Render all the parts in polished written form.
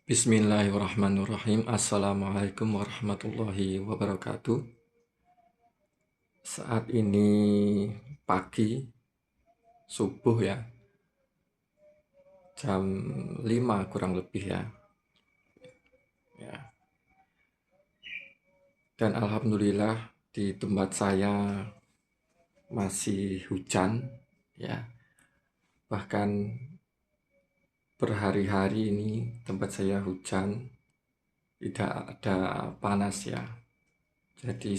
Bismillahirrahmanirrahim. Assalamualaikum warahmatullahi wabarakatuh. Saat ini pagi, subuh ya, jam 5 kurang lebih ya. Dan alhamdulillah di tempat saya masih hujan ya. Bahkan berhari-hari ini tempat saya hujan, tidak ada panas ya. Jadi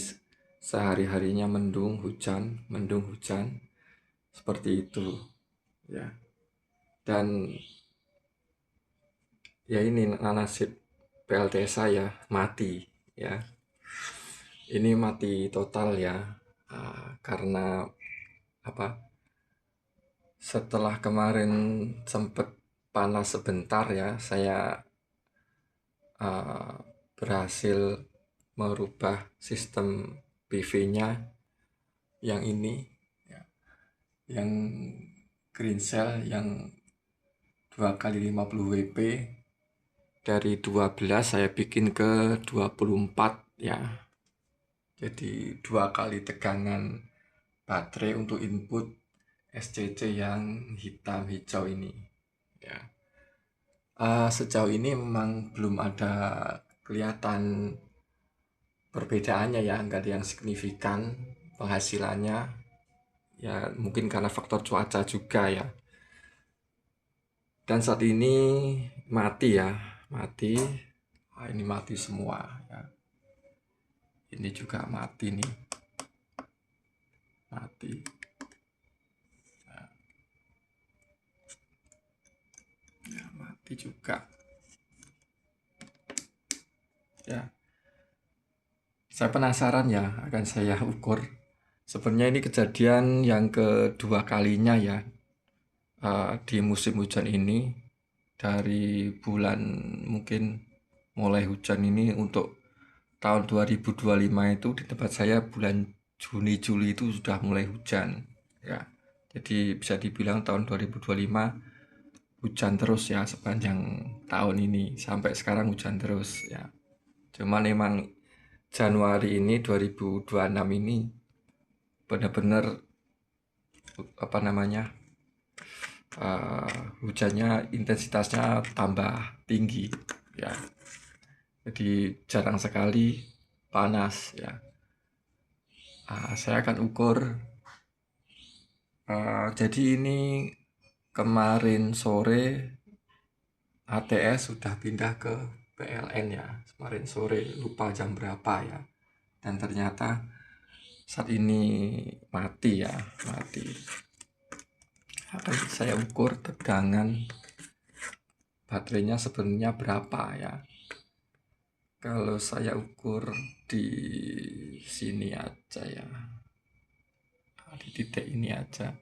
sehari-harinya mendung hujan, seperti itu ya. Dan ya ini nasib PLTS saya mati ya. Ini mati total ya, karena apa? Setelah kemarin sempat panas sebentar ya, saya berhasil merubah sistem PV-nya yang ini ya, yang green cell yang 2 kali 50 WP dari 12 saya bikin ke 24 ya. Jadi 2 kali tegangan baterai untuk input SCC yang hitam hijau ini ya. Sejauh ini memang belum ada kelihatan perbedaannya ya, nggak ada yang signifikan penghasilannya ya, mungkin karena faktor cuaca juga ya. Dan saat ini mati ya, mati. Ini mati semua ya. Ini juga mati nih, mati. Ya, mati juga ya. Saya penasaran ya, akan saya ukur. Sebenarnya ini kejadian yang kedua kalinya ya, di musim hujan ini. Dari bulan mungkin mulai hujan ini untuk tahun 2025 itu di tempat saya bulan Juni Juli itu sudah mulai hujan ya. Jadi bisa dibilang tahun 2025 hujan terus ya sepanjang tahun ini, sampai sekarang hujan terus ya. Cuman emang Januari ini 2026 ini benar-benar apa namanya, hujannya intensitasnya tambah tinggi ya. Jadi jarang sekali panas ya. Saya akan ukur. Jadi ini kemarin sore ATS sudah pindah ke PLN ya. Kemarin sore lupa jam berapa ya. Dan ternyata saat ini mati ya, mati. Akan saya ukur tegangan baterainya sebenarnya berapa ya. Kalau saya ukur di sini aja ya, di titik ini aja,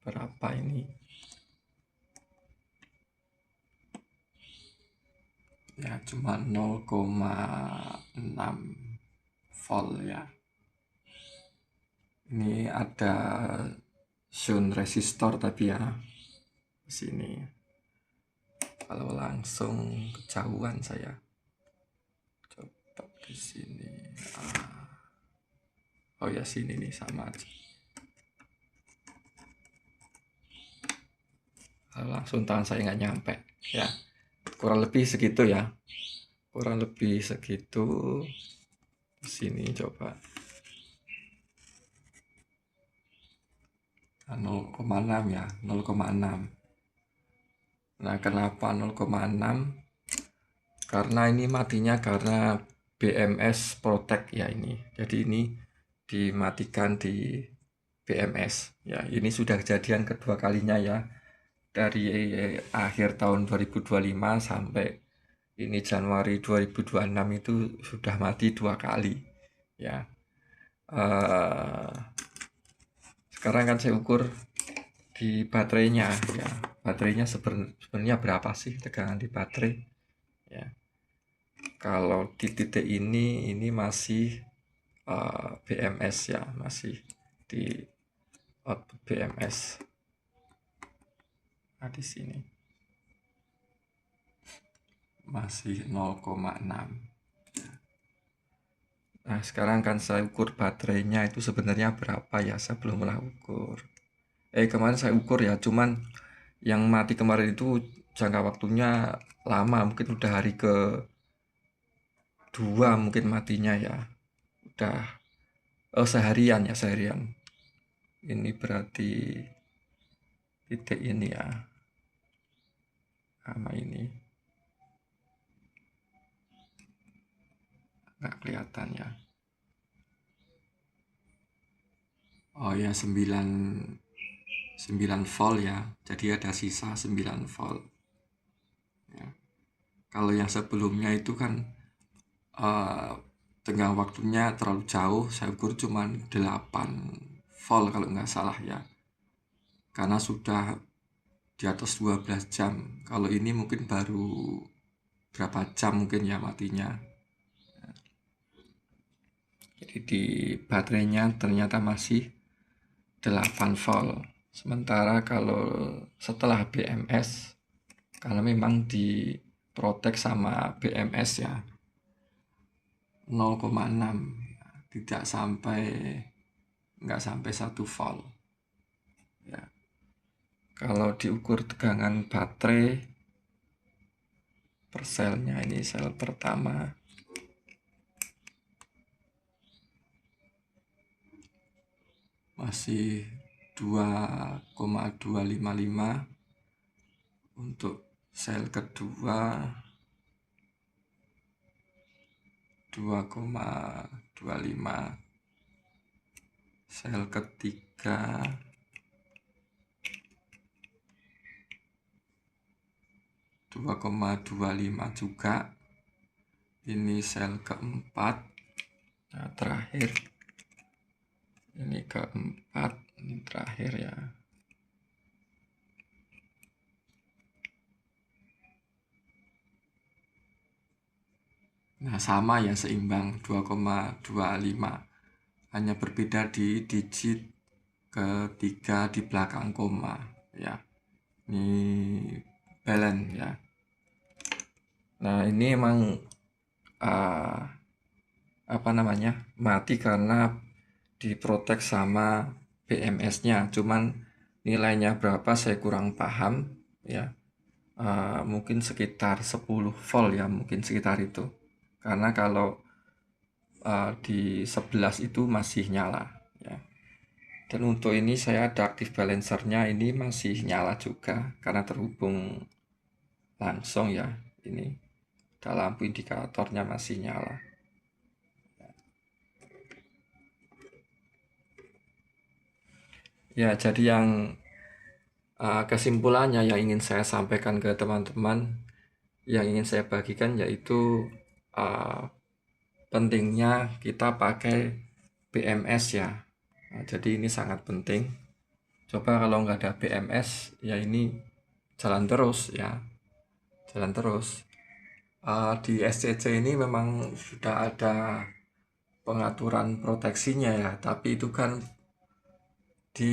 berapa ini ya, cuma 0,6 volt ya. Ini ada shunt resistor tapi ya di sini. Kalau langsung kejauhan saya coba di sini. Oh ya, sini nih sama aja. Kalau langsung tangan saya nggak nyampe ya. Kurang lebih segitu ya. Kurang lebih segitu. Di sini coba 0,6 ya, 0,6. Nah, kenapa 0,6? Karena ini matinya karena BMS Protect ya ini. Jadi ini dimatikan di BMS. Ya, ini sudah kejadian kedua kalinya ya. Dari akhir tahun 2025 sampai ini Januari 2026 itu sudah mati 2 kali. Ya. Sekarang kan saya ukur di baterainya ya. Baterainya sebenarnya berapa sih tegangan di baterai? Ya. Kalau di titik ini masih BMS ya, masih di output BMS. Nah, di sini masih 0,6. Nah, sekarang kan saya ukur baterainya itu sebenarnya berapa ya, saya belum pernah ukur. Kemarin saya ukur ya, cuman yang mati kemarin itu jangka waktunya lama, mungkin udah hari ke 2 mungkin matinya ya. Udah seharian ya, seharian. Ini berarti titik ini ya, sama ini nggak kelihatan ya. Oh ya, 9 volt ya, jadi ada sisa 9 volt ya. Kalau yang sebelumnya itu kan tengah waktunya terlalu jauh, saya ukur cuma 8 volt kalau nggak salah ya, karena sudah di atas 12 jam. Kalau ini mungkin baru berapa jam mungkin ya matinya. Jadi di baterainya ternyata masih 8 volt. Sementara kalau setelah BMS, kalau memang diprotek sama BMS ya 0,6, tidak sampai, nggak sampai 1 volt ya. Kalau diukur tegangan baterai per selnya, ini sel pertama masih 2,255, untuk sel kedua 2,25, sel ketiga 2,25 juga. Ini sel keempat. Nah, terakhir ini keempat, ini terakhir ya. Nah, sama ya, seimbang 2,25. Hanya berbeda di digit ketiga di belakang koma ya. Ini balance ya. Nah, ini emang apa namanya, mati karena diprotek sama BMS-nya. Cuman nilainya berapa saya kurang paham ya. Mungkin sekitar 10 volt ya, mungkin sekitar itu. Karena kalau di 11 itu masih nyala ya. Dan untuk ini saya ada active balancernya, ini masih nyala juga karena terhubung langsung ya. Ini ada lampu indikatornya masih nyala. Ya, jadi yang kesimpulannya yang ingin saya sampaikan ke teman-teman, yang ingin saya bagikan yaitu pentingnya kita pakai BMS ya. Nah, jadi ini sangat penting. Coba kalau nggak ada BMS ya, ini jalan terus ya, jalan terus. Di SCC ini memang sudah ada pengaturan proteksinya ya, tapi itu kan di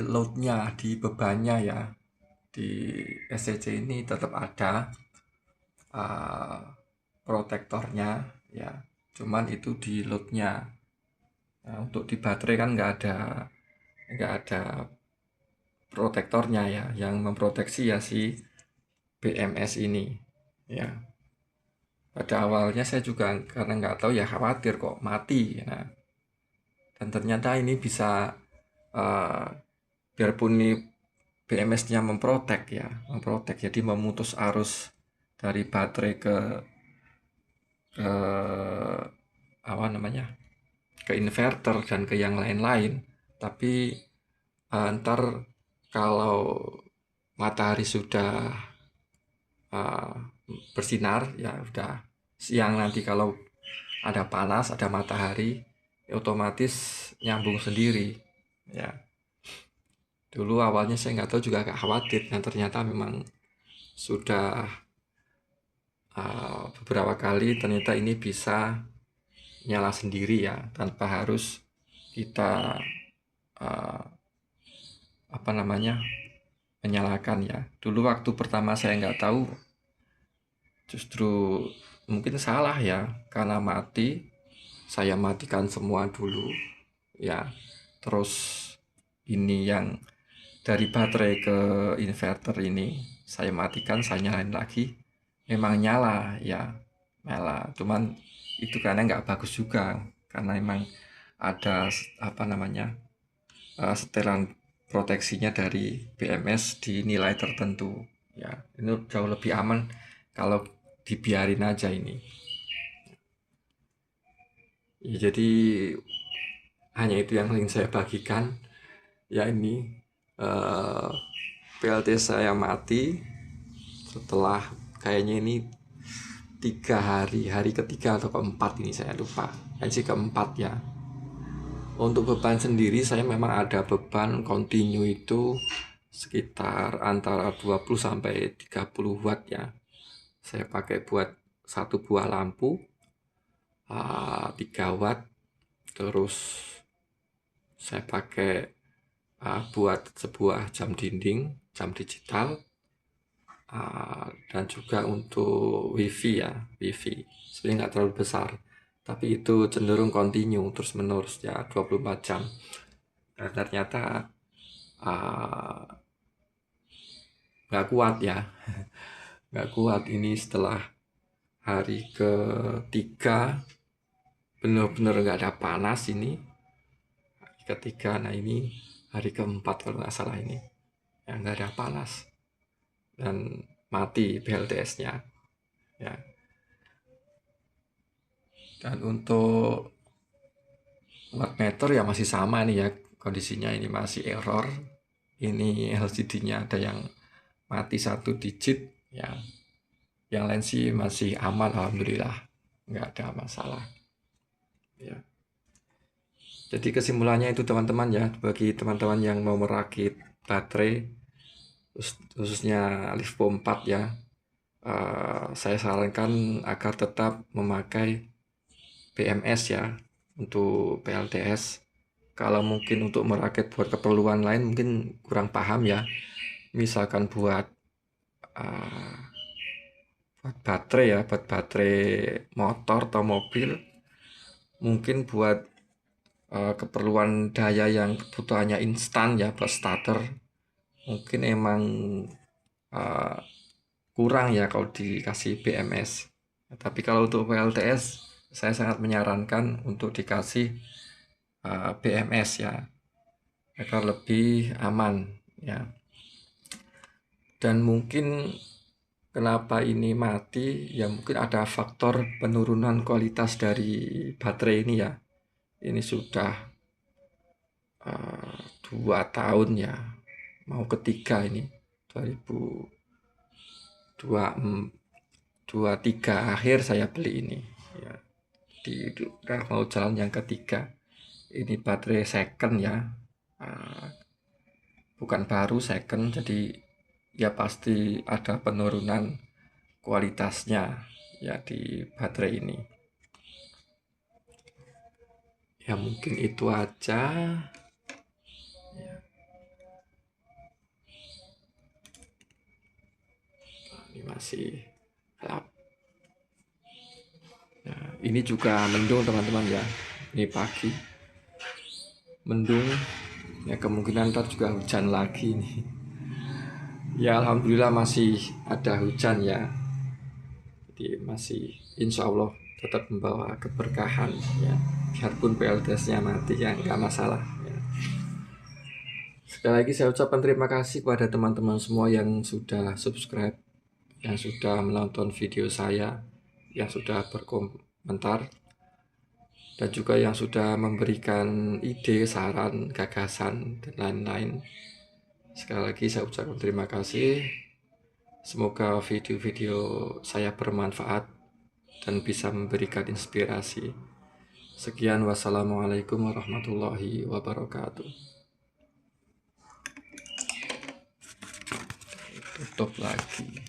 loadnya, di bebannya ya. Di SCC ini tetap ada protektornya ya, cuman itu di loadnya. Nah, untuk di baterai kan nggak ada protektornya ya, yang memproteksi ya si BMS ini ya. Pada awalnya saya juga karena nggak tahu ya, khawatir kok mati. Nah, dan ternyata ini bisa biarpun ini BMS-nya memprotek ya, jadi memutus arus dari baterai ke apa namanya, ke inverter dan ke yang lain-lain. Tapi ntar kalau matahari sudah bersinar ya, udah siang nanti, kalau ada panas, ada matahari, otomatis nyambung sendiri ya. Dulu awalnya saya nggak tahu juga, agak khawatir, dan ternyata memang sudah beberapa kali ternyata ini bisa nyala sendiri ya, tanpa harus kita apa namanya, menyalakan ya. Dulu waktu pertama saya nggak tahu, Justru mungkin salah ya, karena mati, saya matikan semua dulu ya. Terus ini yang dari baterai ke inverter ini saya matikan, saya nyalain lagi, memang nyala ya, nyala. Cuman itu karena nggak bagus juga, karena emang ada apa namanya, setelan proteksinya dari BMS di nilai tertentu ya. Ini jauh lebih aman kalau dibiarin aja ini ya. Jadi hanya itu yang ingin saya bagikan ya. Ini eh, PLT saya mati setelah kayaknya ini 3 hari, hari ketiga atau keempat ini saya lupa, sih keempat ya. Untuk beban sendiri saya memang ada beban kontinu itu sekitar antara 20 sampai 30 watt ya. Saya pakai buat satu buah lampu 3 watt. Terus saya pakai buat sebuah jam dinding, jam digital, dan juga untuk wifi ya, wifi sebenarnya nggak terlalu besar, tapi itu cenderung kontinu terus menerus ya, 24 jam. Dan ternyata nggak kuat ya, nggak kuat ini. Setelah hari ketiga bener-bener nggak ada panas ini, hari ketiga. Nah ini hari keempat kalau nggak salah ini ya, nggak ada panas dan mati BLTS-nya ya. Dan untuk wattmeter ya masih sama nih ya, kondisinya ini masih error. Ini LCD-nya ada yang mati 1 digit ya, yang lain sih masih aman alhamdulillah, nggak ada masalah ya. Jadi kesimpulannya itu teman-teman ya, bagi teman-teman yang mau merakit baterai khususnya Livo 4 ya, saya sarankan agar tetap memakai BMS ya untuk PLTS. Kalau mungkin untuk merakit buat keperluan lain mungkin kurang paham ya, misalkan buat baterai ya, buat baterai motor atau mobil, mungkin buat keperluan daya yang kebutuhannya instan ya, buat starter mungkin emang kurang ya kalau dikasih BMS. Tapi kalau untuk PLTS saya sangat menyarankan untuk dikasih BMS ya, agar lebih aman ya. Dan mungkin kenapa ini mati ya, mungkin ada faktor penurunan kualitas dari baterai ini ya. Ini sudah 2 tahun ya, mau ketiga ini, 2023 akhir saya beli ini ya. Udah mau jalan yang ketiga. Ini baterai second ya, bukan baru, second. Jadi ya pasti ada penurunan kualitasnya ya di baterai ini ya. Mungkin itu aja ya. Ini masih gelap ya. Ini juga mendung teman-teman ya, ini pagi mendung ya, kemungkinan ntar juga hujan lagi nih ya. Alhamdulillah masih ada hujan ya, jadi masih insya Allah tetap membawa keberkahan ya. Biarpun PLTS-nya mati ya, nggak masalah ya. Sekali lagi saya ucapkan terima kasih kepada teman-teman semua yang sudah subscribe, yang sudah menonton video saya, yang sudah berkomentar, dan juga yang sudah memberikan ide, saran, gagasan, dan lain-lain. Sekali lagi saya ucapkan terima kasih. Semoga video-video saya bermanfaat dan bisa memberikan inspirasi. Sekian, wassalamualaikum warahmatullahi wabarakatuh. Tutup lagi.